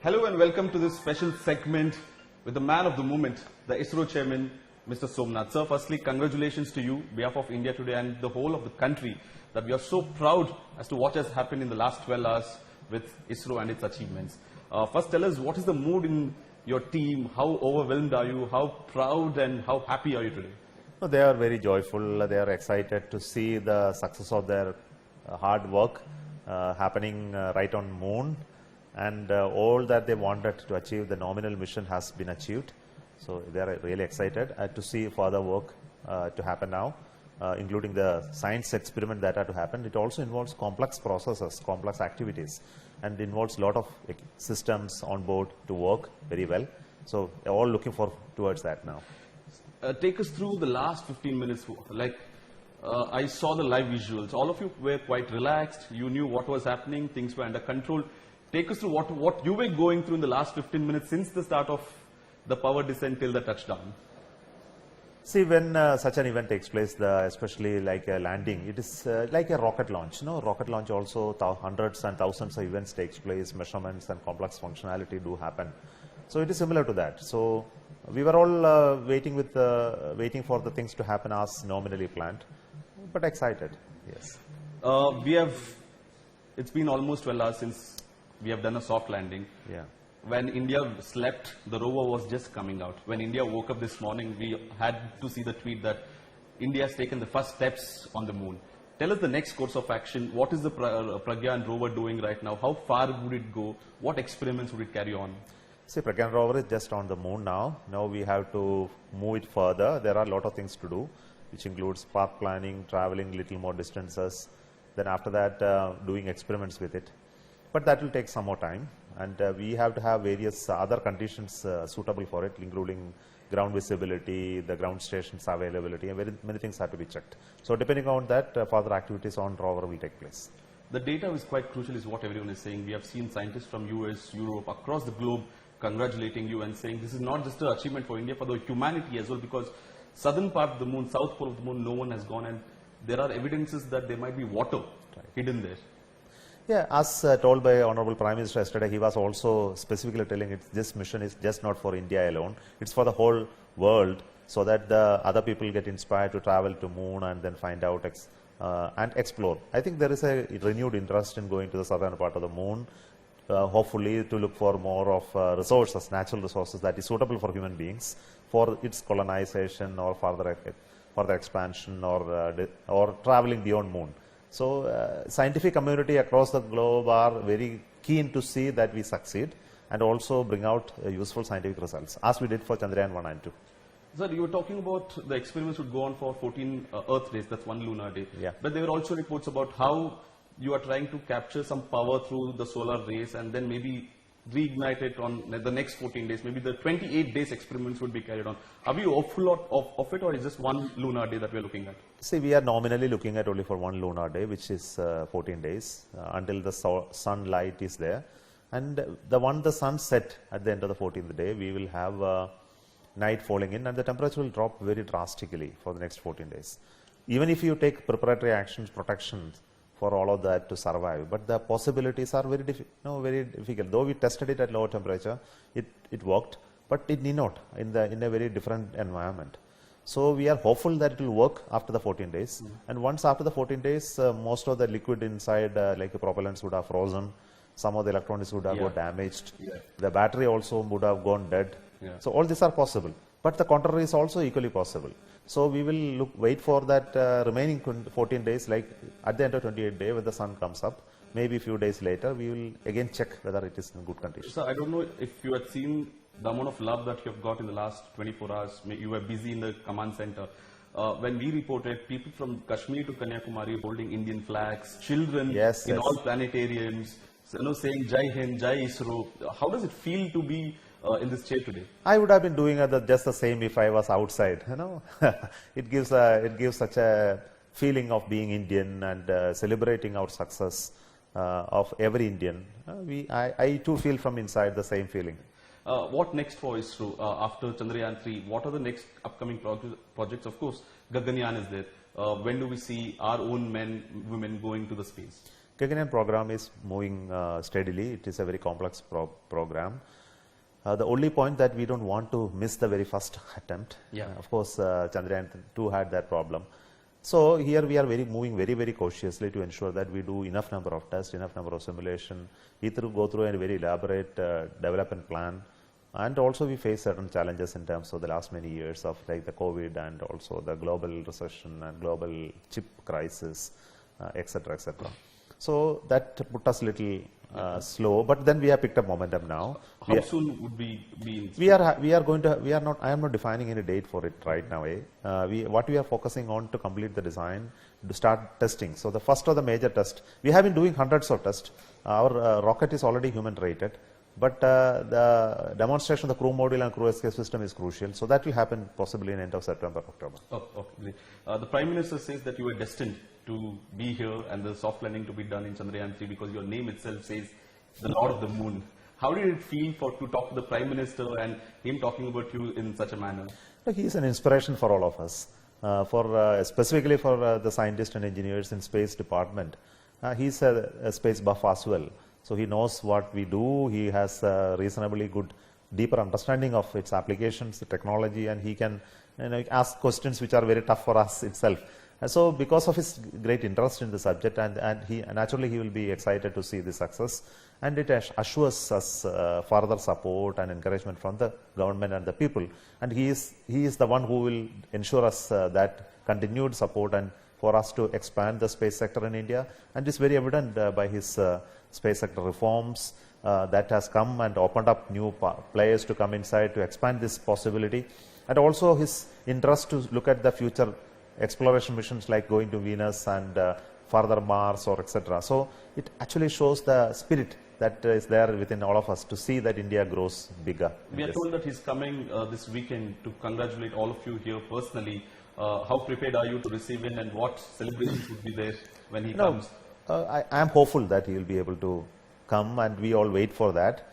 Hello and welcome to this special segment with the man of the moment, the ISRO chairman, Mr. Somnath. Sir, firstly, congratulations to you on behalf of India Today and the whole of the country that we are so proud as to what has happened in the last 12 hours with ISRO and its achievements. First, tell us, what is the mood in your team? How overwhelmed are you? How proud and how happy are you today? No, they are very joyful. They are excited to see the success of their hard work happening right on moon. And all that they wanted to achieve, the nominal mission has been achieved. So they are really excited to see further work to happen now, including the science experiment that are to happen. It also involves complex processes, complex activities, and involves a lot of systems on board to work very well. So they're all looking towards that now. Take us through the last 15 minutes. I saw the live visuals. All of you were quite relaxed. You knew what was happening. Things were under control. Take us through what you were going through in the last 15 minutes since the start of the power descent till the touchdown. See, when such an event takes place, especially like a landing, it is like a rocket launch. Rocket launch also hundreds and thousands of events takes place, measurements and complex functionality do happen. So it is similar to that. So we were all waiting for the things to happen as nominally planned, but excited. Yes. It's been almost 12 hours since we have done a soft landing. Yeah. When India slept, the rover was just coming out. When India woke up this morning, we had to see the tweet that India has taken the first steps on the moon. Tell us the next course of action. What is the Pragyan rover doing right now? How far would it go? What experiments would it carry on? See, Pragyan rover is just on the moon now. Now we have to move it further. There are a lot of things to do, which includes path planning, traveling little more distances. Then after that, doing experiments with it. But that will take some more time, and we have to have various other conditions suitable for it, including ground visibility, the ground station's availability, and very many things have to be checked. So depending on that, further activities on rover will take place. The data is quite crucial, is what everyone is saying. We have seen scientists from US, Europe, across the globe congratulating you and saying this is not just an achievement for India, for the humanity as well, because southern part of the moon, south pole of the moon, no one has gone, and there are evidences that there might be water hidden there. Yeah, as told by Honorable Prime Minister yesterday, he was also specifically telling this mission is just not for India alone. It's for the whole world, so that the other people get inspired to travel to moon and then find out and explore. I think there is a renewed interest in going to the southern part of the moon, hopefully to look for more of resources, natural resources that is suitable for human beings, for its colonization or further expansion or traveling beyond moon. So scientific community across the globe are very keen to see that we succeed and also bring out useful scientific results, as we did for Chandrayaan-3 and 2. Sir, you were talking about the experiments would go on for 14 Earth days, that's one lunar day. Yeah. But there were also reports about how you are trying to capture some power through the solar rays and then maybe reignite it on the next 14 days. Maybe the 28 days experiments would be carried on. Are we hopeful of it, or is just one lunar day that we are looking at? See, we are nominally looking at only for one lunar day, which is 14 days until the sunlight is there. And the sun set at the end of the 14th day, we will have night falling in and the temperature will drop very drastically for the next 14 days. Even if you take preparatory actions, protections for all of that to survive, but the possibilities are very difficult. Though we tested it at lower temperature, it worked, but it need not in a very different environment. So we are hopeful that it will work after the 14 days. And once after the 14 days, most of the liquid inside, like the propellants, would have frozen. Some of the electronics would have got damaged. The battery also would have gone dead. So all these are possible. But the contrary is also equally possible. So we will wait for that remaining 14 days, like at the end of 28th day when the sun comes up. Maybe a few days later, we will again check whether it is in good condition. So I don't know if you had seen the amount of love that you have got in the last 24 hours. You were busy in the command center. When we reported, people from Kashmir to Kanyakumari holding Indian flags, children in all planetariums, saying Jai Hind, Jai ISRO. How does it feel to be in this chair today? I would have been doing just the same if I was outside. It gives such a feeling of being Indian and celebrating our success of every Indian. I too feel from inside the same feeling. What next for ISRO after Chandrayaan-3? What are the next upcoming projects? Of course, Gaganyaan is there. When do we see our own men, women going to the space? Gaganyaan program is moving steadily. It is a very complex program. The only point that we don't want to miss the very first attempt. Of course, Chandrayaan-3 had that problem. So here we are moving very cautiously to ensure that we do enough number of tests, enough number of simulation, go through a very elaborate development plan. And also we face certain challenges in terms of the last many years of like the COVID and also the global recession and global chip crisis, etc., etc. So that put us a little slow, but then we have picked up momentum now. How soon would we be? I am not defining any date for it right now. What we are focusing on to complete the design, to start testing. So the first of the major test, we have been doing hundreds of tests. Our rocket is already human rated, but the demonstration of the crew module and crew escape system is crucial. So that will happen possibly in end of September, October. Okay. The Prime Minister says that you were destined to be here and the soft landing to be done in Chandrayaan-3 because your name itself says the Lord of the Moon. How did it feel to talk to the Prime Minister and him talking about you in such a manner? He is an inspiration for all of us, specifically for the scientists and engineers in space department. He is a space buff as well. So he knows what we do. He has a reasonably good, deeper understanding of its applications, the technology, and he can ask questions which are very tough for us itself. And so because of his great interest in the subject, and naturally he will be excited to see the success, and it assures us further support and encouragement from the government and the people. And he is the one who will ensure us that continued support and for us to expand the space sector in India. And it's very evident by his space sector reforms that has come and opened up new players to come inside to expand this possibility. And also his interest to look at the future exploration missions like going to Venus and further Mars or etc. So it actually shows the spirit that is there within all of us to see that India grows bigger. We are told that he's coming this weekend to congratulate all of you here personally. How prepared are you to receive him and what celebrations would be there when he comes? I am hopeful that he will be able to come and we all wait for that.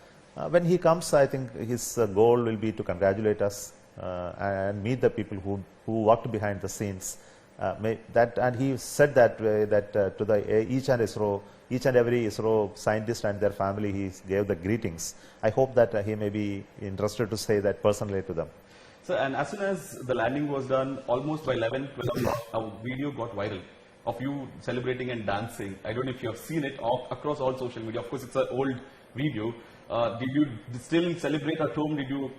When he comes, I think his goal will be to congratulate us and meet the people who worked behind the scenes. And he said that to each and every ISRO scientist and their family, he gave the greetings. I hope that he may be interested to say that personally to them. So, and as soon as the landing was done, almost by 11, 12 o'clock, a video got viral of you celebrating and dancing. I don't know if you have seen it across all social media. Of course, it's an old video. Did you still celebrate at home? Did you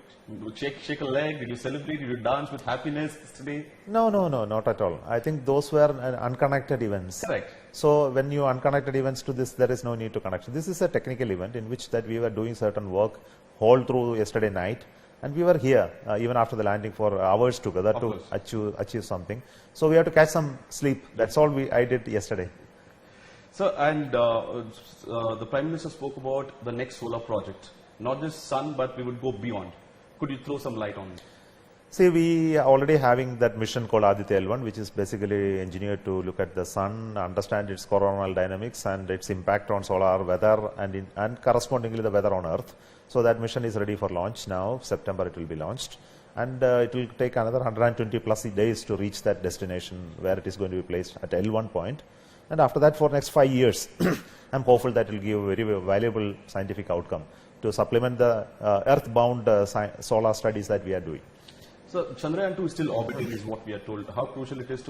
shake a leg? Did you celebrate? Did you dance with happiness today? No, not at all. I think those were unconnected events. Correct. So when you unconnected events to this, there is no need to connect. This is a technical event in which that we were doing certain work all through yesterday night. And we were here even after the landing for hours together to achieve something. So we have to catch some sleep. That's all I did yesterday. So, and the Prime Minister spoke about the next solar project. Not just sun, but we would go beyond. Could you throw some light on it? See, we are already having that mission called Aditya L1, which is basically engineered to look at the sun, understand its coronal dynamics and its impact on solar weather and correspondingly the weather on Earth. So that mission is ready for launch now. September it will be launched. And it will take another 120 plus days to reach that destination where it is going to be placed at L1 point. And after that, for next 5 years, I'm hopeful that will give a very valuable scientific outcome to supplement the earthbound solar studies that we are doing. So Chandrayaan-2 is still orbiting is what we are told. How crucial it is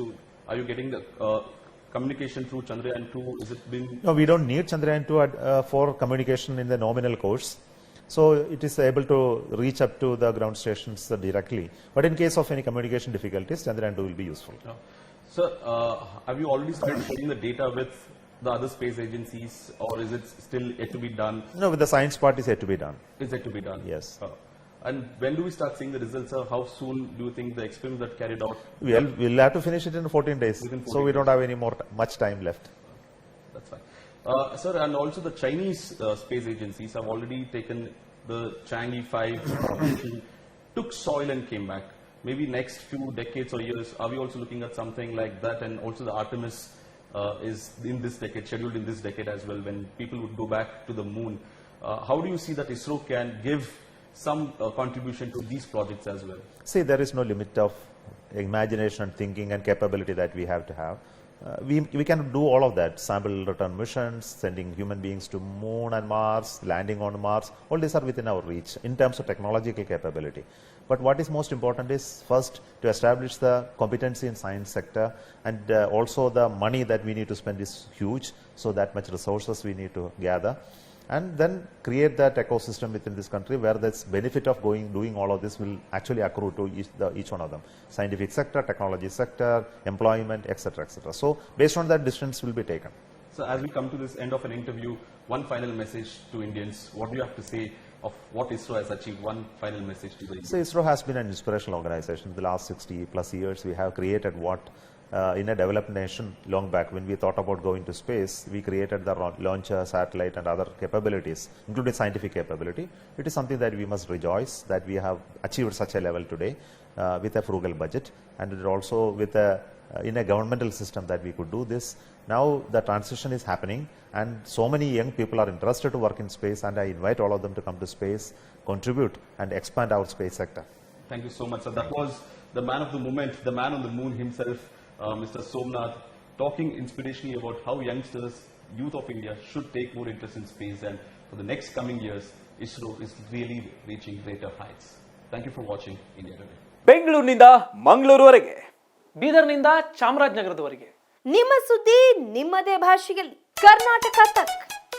are you getting the communication through Chandrayaan-2? Is it been? No, we don't need Chandrayaan-2 for communication in the nominal course. So it is able to reach up to the ground stations directly. But in case of any communication difficulties, Chandrayaan-2 will be useful. Yeah. So have you already started sharing the data with the other space agencies, or is it still yet to be done? No, with the science part is yet to be done. Is yet to be done? Yes. And when do we start seeing the results? How soon do you think the experiment that carried out? We'll have to finish it in 14 days. So we don't have any much time left. That's fine. Sir, and also the Chinese space agencies have already taken the Chang'e 5 took soil and came back. Maybe next few decades or years, are we also looking at something like that? And also the Artemis is in this decade, scheduled in this decade as well, when people would go back to the moon. How do you see that ISRO can give some contribution to these projects as well? See, there is no limit of imagination and thinking and capability that we have to have. we can do all of that, sample return missions, sending human beings to moon and Mars, landing on Mars, all these are within our reach in terms of technological capability. But what is most important is first to establish the competency in science sector, and also the money that we need to spend is huge, so that much resources we need to gather, and then create that ecosystem within this country where this benefit of doing all of this will actually accrue to each one of them: scientific sector, technology sector, employment, etc., etc. So based on that, decisions will be taken. So as we come to this end of an interview, one final message to Indians. What do you have to say of what ISRO has achieved? One final message to the Indians. So ISRO has been an inspirational organization. In the last 60 plus years, we have created what in a developed nation long back, when we thought about going to space, we created the launcher, satellite and other capabilities, including scientific capability. It is something that we must rejoice that we have achieved such a level today with a frugal budget, and it also with a in a governmental system that we could do this. Now the transition is happening, and so many young people are interested to work in space, and I invite all of them to come to space, contribute and expand our space sector. Thank you so much, sir. That was the man of the moment, the man on the moon himself, Mr. Somnath, talking inspirationally about how youngsters, youth of India should take more interest in space, and for the next coming years, ISRO is really reaching greater heights. Thank you for watching India Today. ಬೆಂಗಳೂರಿನಿಂದ ಮಂಗಳೂರುವರೆಗೆ, ಬೀದರ್ನಿಂದ ಚಾಮರಾಜನಗರದವರೆಗೆ ನಿಮ್ಮ ಸುದ್ದಿ ನಿಮ್ಮದೇ ಭಾಷೆಯಲ್ಲಿ ಕರ್ನಾಟಕ ತಕ್.